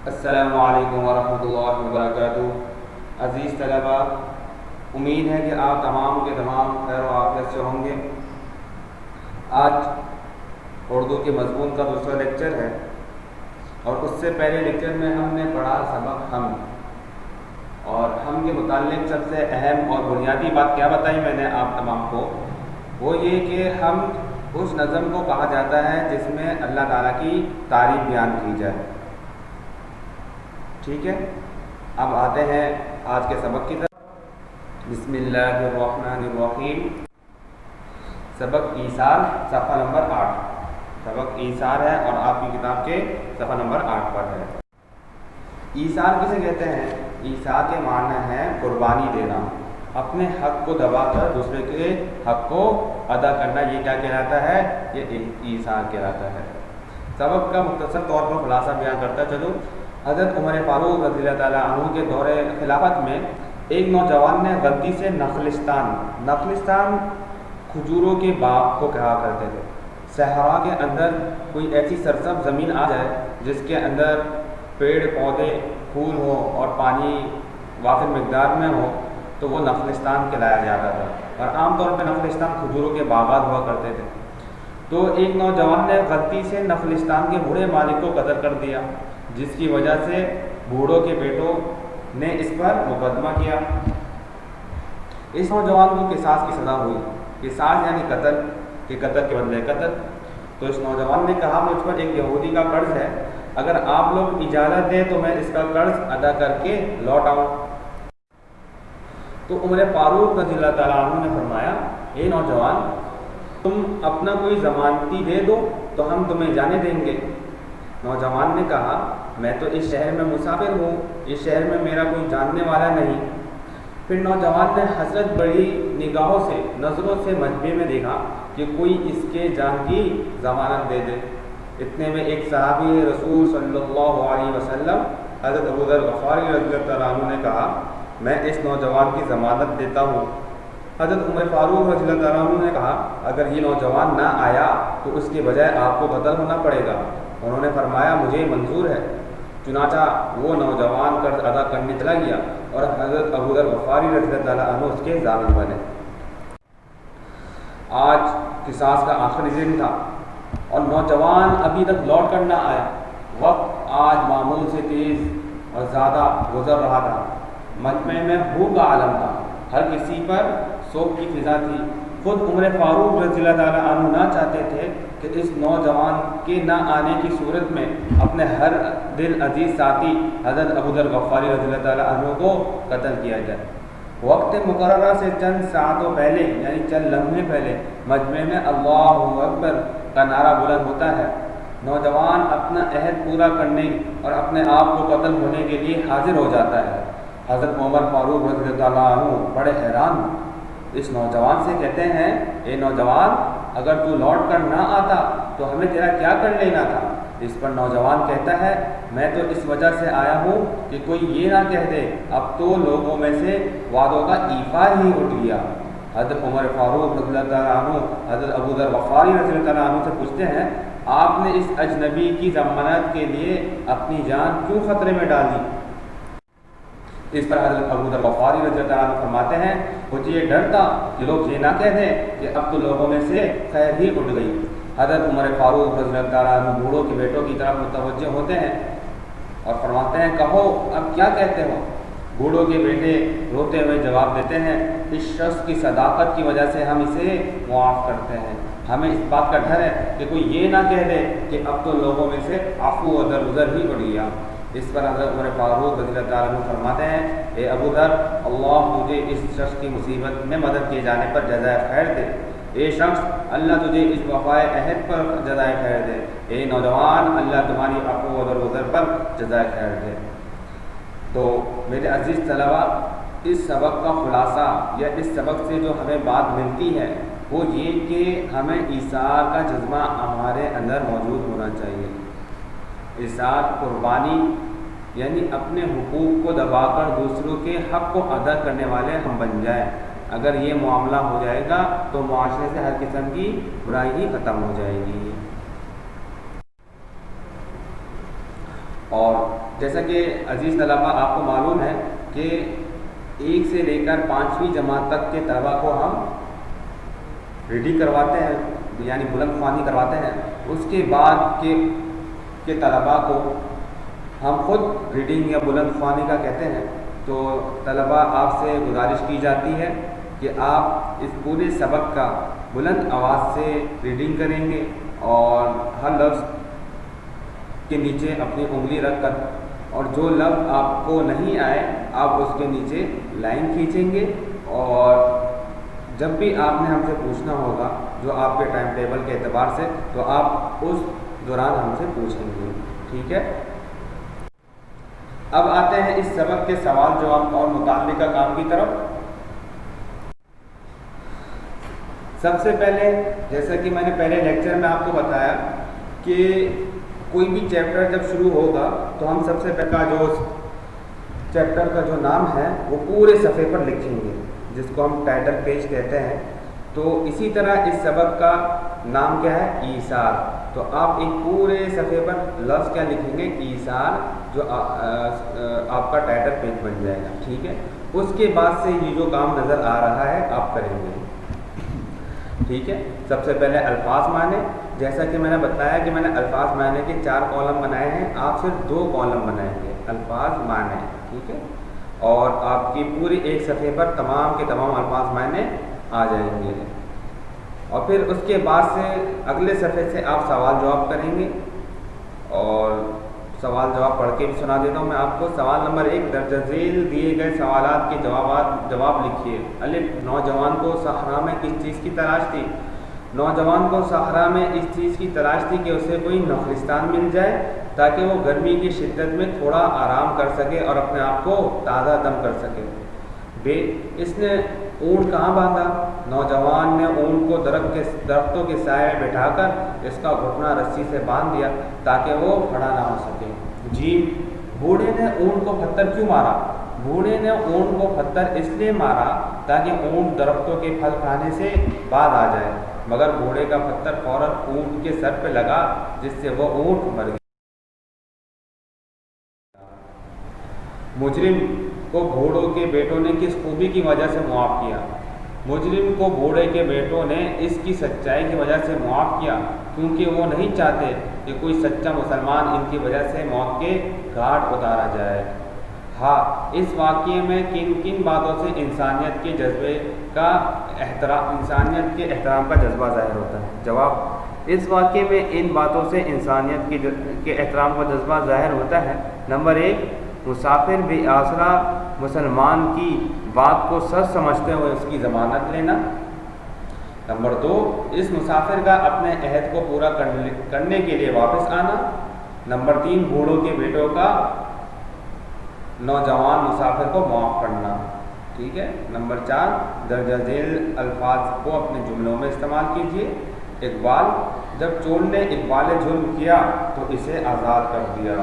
السلام علیکم ورحمۃ اللہ وبرکاتہ۔ عزیز طلباء، امید ہے کہ آپ تمام کے تمام خیر و عافیت سے ہوں گے۔ آج اردو کے مضمون کا دوسرا لیکچر ہے، اور اس سے پہلے لیکچر میں ہم نے پڑھا سبق ہم، اور ہم کے متعلق سب سے اہم اور بنیادی بات کیا بتائی میں نے آپ تمام کو، وہ یہ کہ ہم اس نظم کو کہا جاتا ہے جس میں اللہ تعالیٰ کی تعریف بیان کی جائے۔ ٹھیک ہے، اب آتے ہیں آج کے سبق کی طرف۔ بسم اللہ الرحمن الرحیم۔ سبق ایثار، صفحہ نمبر 8۔ سبق ایثار ہے اور آپ کی کتاب کے صفحہ نمبر 8 پر ہے۔ ایثار کسے کہتے ہیں؟ ایثار کے معنی ہے قربانی دینا، اپنے حق کو دبا کر دوسرے کے حق کو ادا کرنا۔ یہ کیا کہلاتا ہے؟ یہ ایثار کہلاتا ہے۔ سبق کا مختصر طور پر خلاصہ بیان کرتا چلوں۔ حضرت عمر فاروق رضی اللہ تعالیٰ عنہ کے دور خلافت میں ایک نوجوان نے غلطی سے نخلستان کھجوروں کے باغ کو کہا کرتے تھے۔ صحرا کے اندر کوئی ایسی سرسبز زمین آ جائے جس کے اندر پیڑ پودے پھول ہو اور پانی وافر مقدار میں ہو تو وہ نخلستان کہلایا جاتا تھا، اور عام طور پہ نخلستان کھجوروں کے باغات ہوا کرتے تھے۔ تو ایک نوجوان نے غلطی سے نخلستان کے بوڑھے مالک کو قتل کر دیا، جس کی وجہ سے بوڑھوں کے بیٹوں نے اس پر مقدمہ کیا۔ اس نوجوان کو قصاص کی سزا ہوئی۔ قصاص یعنی قتل، کہ قتل کے بدلے قتل۔ تو اس نوجوان نے کہا مجھ پر ایک یہودی کا قرض ہے، اگر آپ لوگ اجازت دیں تو میں اس کا قرض ادا کر کے لوٹ آؤں۔ تو عمر فاروق رضی اللہ تعالیٰ عنہ نے فرمایا، اے نوجوان، تم اپنا کوئی ضمانتی دے دو تو ہم تمہیں جانے دیں گے۔ نوجوان نے کہا، میں تو اس شہر میں مسافر ہوں، اس شہر میں میرا کوئی جاننے والا نہیں۔ پھر نوجوان نے حسرت بڑی نظروں سے مجمع میں دیکھا کہ کوئی اس کے جان کی ضمانت دے دے۔ اتنے میں ایک صحابی رسول صلی اللہ علیہ وسلم حضرت ابو ذر غفاری رضی اللہ عنہ نے کہا، میں اس نوجوان کی ضمانت دیتا ہوں۔ حضرت عمر فاروق رضی اللہ عنہ نے کہا، اگر یہ نوجوان نہ آیا تو اس کے بجائے آپ کو قتل ہونا پڑے گا۔ انہوں نے فرمایا، مجھے منظور ہے۔ چنانچہ وہ نوجوان قرض ادا کرنے چلا گیا اور حضرت ابو ذر غفاری رضی اللہ عنہ اس کے ضامن بنے۔ آج قصاص کا آخری دن تھا اور نوجوان ابھی تک لوٹ کر نہ آیا۔ وقت آج معمول سے تیز اور زیادہ گزر رہا تھا۔ مجمع میں بھوک کا عالم تھا، ہر کسی پر سوگ کی فضا تھی۔ خود عمر فاروق رضی اللہ تعالیٰ عنہ نہ چاہتے تھے کہ اس نوجوان کے نہ آنے کی صورت میں اپنے ہر دل عزیز ساتھی حضرت ابو ذر غفاری رضی اللہ تعالیٰ عنہ کو قتل کیا جائے۔ وقت مقررہ سے چند ساعتوں پہلے یعنی چند لمحے پہلے مجمع میں اللہ اکبر کا نعرہ بلند ہوتا ہے۔ نوجوان اپنا عہد پورا کرنے اور اپنے آپ کو قتل ہونے کے لیے حاضر ہو جاتا ہے۔ حضرت عمر فاروق رضی اللہ تعالیٰ عنہ بڑے حیران اس نوجوان سے کہتے ہیں، اے نوجوان، اگر تو لوٹ کر نہ آتا تو ہمیں تیرا کیا کر لینا تھا؟ اس پر نوجوان کہتا ہے، میں تو اس وجہ سے آیا ہوں کہ کوئی یہ نہ کہہ دے اب تو لوگوں میں سے وعدوں کا ایفا ہی اٹھ گیا۔ حضرت عمر فاروق رضی اللہ تعالیٰ عنہ حضرت ابو ذر غفاری رضی اللہ تعالیٰ عنہ سے پوچھتے ہیں، آپ نے اس اجنبی کی ضمانت کے لیے اپنی جان کیوں خطرے میں ڈالی؟ اس پر حضرت ابو ذر غفاری رضی اللہ عنہ فرماتے ہیں، مجھے یہ ڈر تھا کہ لوگ یہ نہ کہہ دیں کہ اب تو لوگوں میں سے خیر ہی اٹھ گئی۔ حضرت عمر فاروق رضی اللہ عنہ بوڑھوں کے بیٹوں کی طرف متوجہ ہوتے ہیں اور فرماتے ہیں، کہو اب کیا کہتے ہو؟ بوڑھوں کے بیٹے روتے ہوئے جواب دیتے ہیں، اس شخص کی صداقت کی وجہ سے ہم اسے معاف کرتے ہیں۔ ہمیں اس بات کا ڈر ہے کہ کوئی یہ نہ کہہ دے کہ اب تو لوگوں میں سے عفو و درگزر ہی اٹھ گیا۔ اس پر حضرت عمر فاروق رضی اللہ تعالیٰ عنہ فرماتے ہیں، اے ابو ذر، اللہ مجھے اس شخص کی مصیبت میں مدد کیے جانے پر جزائے خیر دے۔ اے شخص، اللہ تجھے اس وفائے عہد پر جزائے خیر دے۔ اے نوجوان، اللہ تمہاری عفو و درگزر پر جزائے خیر دے۔ تو میرے عزیز طلباء، اس سبق کا خلاصہ یا اس سبق سے جو ہمیں بات ملتی ہے وہ یہ کہ ہمیں ایثار کا جذبہ ہمارے اندر موجود ہونا چاہیے۔ ایثار قربانی یعنی اپنے حقوق کو دبا کر دوسروں کے حق کو ادا کرنے والے ہم بن جائیں۔ اگر یہ معاملہ ہو جائے گا تو معاشرے سے ہر قسم کی برائی ہی ختم ہو جائے گی۔ اور جیسا کہ عزیز طلباء آپ کو معلوم ہے کہ 1 سے لے کر 5ویں جماعت تک کے طلباء کو ہم ریڈنگ کرواتے ہیں، یعنی بلند خوانی کرواتے ہیں. اس کے بعد کے طلباء کو ہم خود ریڈنگ یا بلند خوانی کا کہتے ہیں. تو طلباء آپ سے گزارش کی جاتی ہے کہ آپ اس پورے سبق کا بلند آواز سے ریڈنگ کریں گے اور ہر لفظ کے نیچے اپنی انگلی رکھ کر، اور جو لفظ آپ کو نہیں آئے آپ اس کے نیچے لائن کھینچیں گے، اور جب بھی آپ نے ہم سے پوچھنا ہوگا جو آپ کے ٹائم ٹیبل کے اعتبار سے، تو آپ اس دوران ہم سے پوچھیں گے. ٹھیک ہے. اب آتے ہیں اس سبق کے سوال جواب اور متعلقہ کام کی طرف. سب سے پہلے جیسا کہ میں نے پہلے لیکچر میں آپ کو بتایا کہ کوئی بھی چیپٹر جب شروع ہوگا تو ہم سب سے پہلا جو چیپٹر کا جو نام ہے وہ پورے صفحے پر لکھیں گے، جس کو ہم ٹائٹل پیج کہتے ہیں. تو اسی طرح اس سبق کا نام کیا ہے؟ ایثار. تو آپ ایک پورے صفحے پر لفظ کیا لکھیں گے؟ ایثار، جو آپ کا ٹائٹل پیج بن جائے گا. ٹھیک ہے. اس کے بعد سے یہ جو کام نظر آ رہا ہے آپ کریں گے. ٹھیک ہے. سب سے پہلے الفاظ معنی. جیسا کہ میں نے بتایا کہ میں نے الفاظ معنی کے 4 کالم بنائے ہیں، آپ صرف 2 کالم بنائیں گے، الفاظ معنی. ٹھیک ہے. اور آپ کی پوری ایک صفحے پر تمام کے تمام الفاظ معنی آ جائیں گے. اور پھر اس کے بعد سے اگلے صفحے سے آپ سوال جواب کریں گے، اور سوال جواب پڑھ کے بھی سنا دیتا ہوں میں آپ کو. سوال نمبر 1، درج ذیل دیے گئے سوالات کے جواب لکھیے. الف، نوجوان کو صحرا میں کس چیز کی تلاش تھی؟ نوجوان کو صحرا میں اس چیز کی تلاش تھی کہ اسے کوئی نخلستان مل جائے تاکہ وہ گرمی کی شدت میں تھوڑا آرام کر سکے اور اپنے آپ کو تازہ دم کر سکے. بے، اس نے اونٹ کہاں باندھا؟ نوجوان نے اونٹ کو درختوں کے سائے میں بٹھا کر اس کا گھٹنا رسی سے باندھ دیا تاکہ وہ کھڑا نہ ہو سکے. جی، بوڑھے نے اونٹ کو پتھر کیوں مارا؟ بوڑھے نے اونٹ کو پتھر اس لیے مارا تاکہ اونٹ درختوں کے پھل کھانے سے باز آ جائے، مگر بوڑھے کا پتھر فوراً اونٹ کے سر پہ لگا جس سے وہ اونٹ مر گیا. مجرم کو بوڑھوں کے بیٹوں نے کس خوبی کی وجہ سے معاف کیا؟ مجرم کو بوڑھے کے بیٹوں نے اس کی سچائی کی وجہ سے معاف کیا کیونکہ وہ نہیں چاہتے کہ کوئی سچا مسلمان ان کی وجہ سے موت کے گھاٹ اتارا جائے. ہاں، اس واقعے میں کن کن باتوں سے انسانیت کے احترام کا جذبہ ظاہر ہوتا ہے؟ جواب، اس واقعے میں ان باتوں سے انسانیت کے احترام کا جذبہ ظاہر ہوتا ہے. نمبر 1، مسافر بے آسرا مسلمان کی بات کو سچ سمجھتے ہوئے اس کی ضمانت لینا. نمبر 2، اس مسافر کا اپنے عہد کو پورا کرنے کے لیے واپس آنا. نمبر 3، بوڑھوں کے بیٹوں کا نوجوان مسافر کو معاف کرنا. ٹھیک ہے. نمبر 4، درج ذیل الفاظ کو اپنے جملوں میں استعمال کیجیے. اقبال، جب چور نے اقبال جرم کیا تو اسے آزاد کر دیا.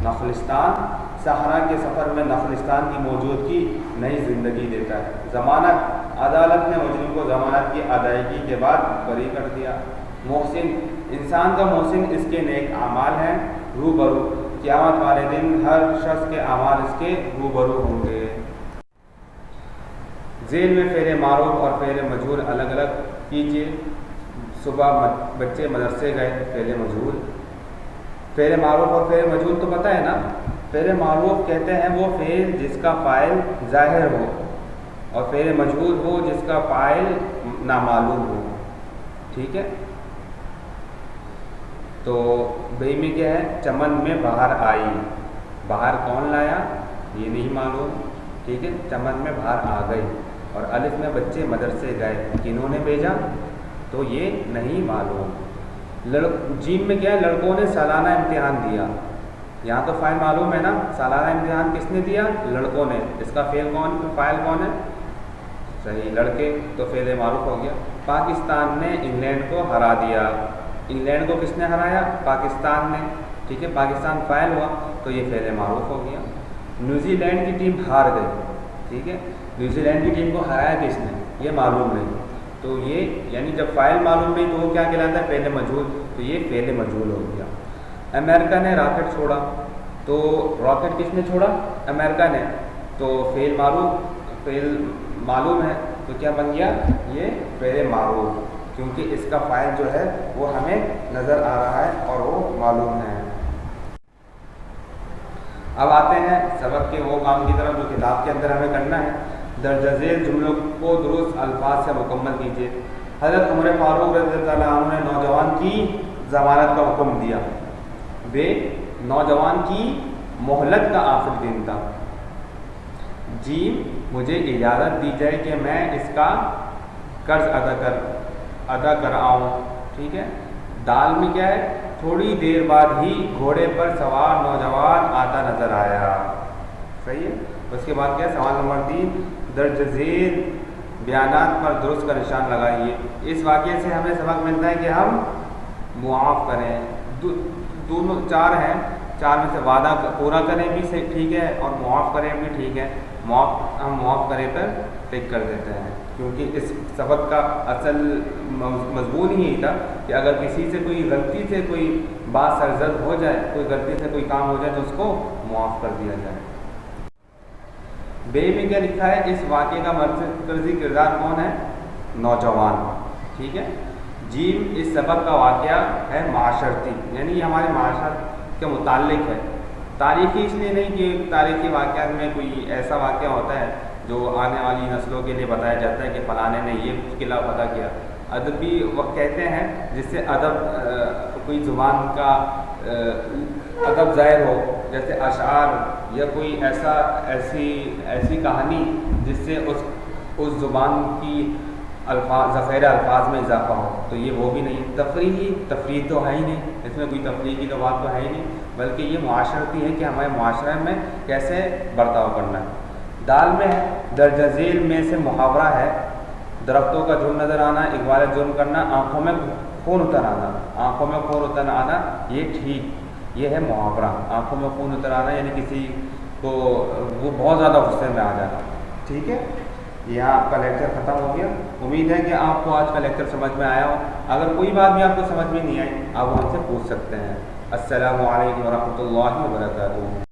نخلستان، صحرا کے سفر میں نخلستان کی موجودگی نئی زندگی دیتا ہے. ضمانت، عدالت نے مجرم کو ضمانت کی ادائیگی کے بعد بری کر دیا. محسن، انسان کا محسن اس کے نیک اعمال ہیں. روبرو، قیامت والے دن ہر شخص کے اعمال اس کے روبرو ہوں گے. ذیل میں فعل معروف اور فعل مجہول الگ الگ کیجیے. صبح بچے مدرسے گئے، فعل مجہول. فعل معروف اور فعل مجہول تو پتہ ہے نا. فعل معروف کہتے ہیں وہ فعل جس کا فاعل ظاہر ہو، اور فعل مجہول وہ جس کا فاعل نامعلوم ہو. ٹھیک ہے. تو بے میں کیا ہے؟ چمن میں بہار آئی. بہار کون لایا یہ نہیں معلوم. ٹھیک ہے. چمن میں بہار آ گئی. اور الف میں بچے مدرسے گئے، کنہوں نے بھیجا؟ تو یہ نہیں معلوم. جیم میں کیا ہے؟ لڑکوں نے سالانہ امتحان دیا. یہاں تو فاعل معلوم ہے نا. سالانہ امتحان کس نے دیا؟ لڑکوں نے. اس کا فاعل کون ہے؟ صحیح، لڑکے. تو فعل معروف ہو گیا. پاکستان نے انگلینڈ کو ہرا دیا. انگلینڈ کو کس نے ہرایا؟ پاکستان نے. ٹھیک ہے. پاکستان فاعل ہوا تو یہ فعل معروف ہو گیا. نیوزی لینڈ کی ٹیم ہار گئی. ٹھیک ہے. نیوزی لینڈ کی ٹیم کو ہرایا کس نے؟ یہ معلوم نہیں. تو یہ یعنی جب فاعل معلوم نہیں تو وہ کیا کہلاتا ہے؟ فعل مجہول. تو یہ فعل مجہول ہو گیا. امریکہ نے راکٹ چھوڑا. تو راکٹ کس نے چھوڑا؟ امریکہ نے. تو فعل معلوم ہے تو کیا بن گیا؟ یہ فعل معروف، کیونکہ اس کا فاعل جو ہے وہ ہمیں نظر آ رہا ہے اور وہ معلوم ہے. اب آتے ہیں سبق کے وہ کام کی طرف جو کتاب کے اندر ہمیں کرنا ہے. درج ذیل جملوں کو درست الفاظ سے مکمل کیجیے. حضرت عمر فاروق رضی اللہ عنہ نے نوجوان کی ضمانت کا حکم دیا. بے نوجوان کی مہلت کا آخری دن تھا. جیم مجھے اجازت دی جائے کہ میں اس کا قرض ادا کراؤں. ٹھیک ہے. دال میں کیا ہے؟ تھوڑی دیر بعد ہی گھوڑے پر سوار نوجوان آتا نظر آیا. صحیح ہے. اس کے بعد کیا ہے؟ سوال نمبر 3 درج ذیل بیانات پر درست کا نشان لگائیے. اس واقعے سے ہمیں سبق ملتا ہے کہ ہم معاف کریں. دونوں 4 ہیں، 4 میں سے وعدہ پورا کریں بھی صحیح ٹھیک ہے اور معاف کریں بھی ٹھیک ہے. ہم معاف کریں پر ٹک کر دیتے ہیں، کیونکہ اس سبق کا اصل مضمون ہی یہی تھا کہ اگر کسی سے کوئی غلطی سے کوئی بات سرزد ہو جائے، کوئی غلطی سے کوئی کام ہو جائے تو اس کو معاف کر دیا جائے. بے میں کیا لکھا ہے؟ اس واقعے کا مرکزی کردار کون ہے؟ نوجوان. ٹھیک ہے. جیم اس سبق کا واقعہ ہے معاشرتی، یعنی یہ ہمارے معاشرت کے متعلق ہے. تاریخی اس لیے نہیں کہ تاریخی واقعات میں کوئی ایسا واقعہ ہوتا ہے جو آنے والی نسلوں کے لیے بتایا جاتا ہے کہ فلانے نے یہ قلعہ فتح کیا. ادبی وقت کہتے ہیں جس سے ادب کوئی زبان کا ادب ظاہر ہو، جیسے اشعار یا کوئی ایسی کہانی جس سے اس زبان کی ذخیرہ الفاظ میں اضافہ ہو. تو یہ وہ بھی نہیں. تفریح تو ہے ہی نہیں، اس میں کوئی تفریح کی تو بات تو ہے ہی نہیں، بلکہ یہ معاشرتی ہے کہ ہمارے معاشرے میں کیسے برتاؤ کرنا ہے. دال میں درج ذیل میں سے محاورہ ہے. درختوں کا جرم نظر آنا، اقبال جرم کرنا، آنکھوں میں خون اتر آنا. آنکھوں میں خون اتر آنا یہ ٹھیک، یہ ہے محاورہ. آنکھوں میں خون اتر آنا یعنی کسی کو وہ بہت زیادہ غصے میں آ جانا. ٹھیک ہے. یہاں آپ کا لیکچر ختم ہو گیا. امید ہے کہ آپ کو آج کا لیکچر سمجھ میں آیا ہو. اگر کوئی بات بھی آپ کو سمجھ میں نہیں آئی آپ ہم سے پوچھ سکتے ہیں. السلام علیکم ورحمۃ اللہ وبرکاتہ.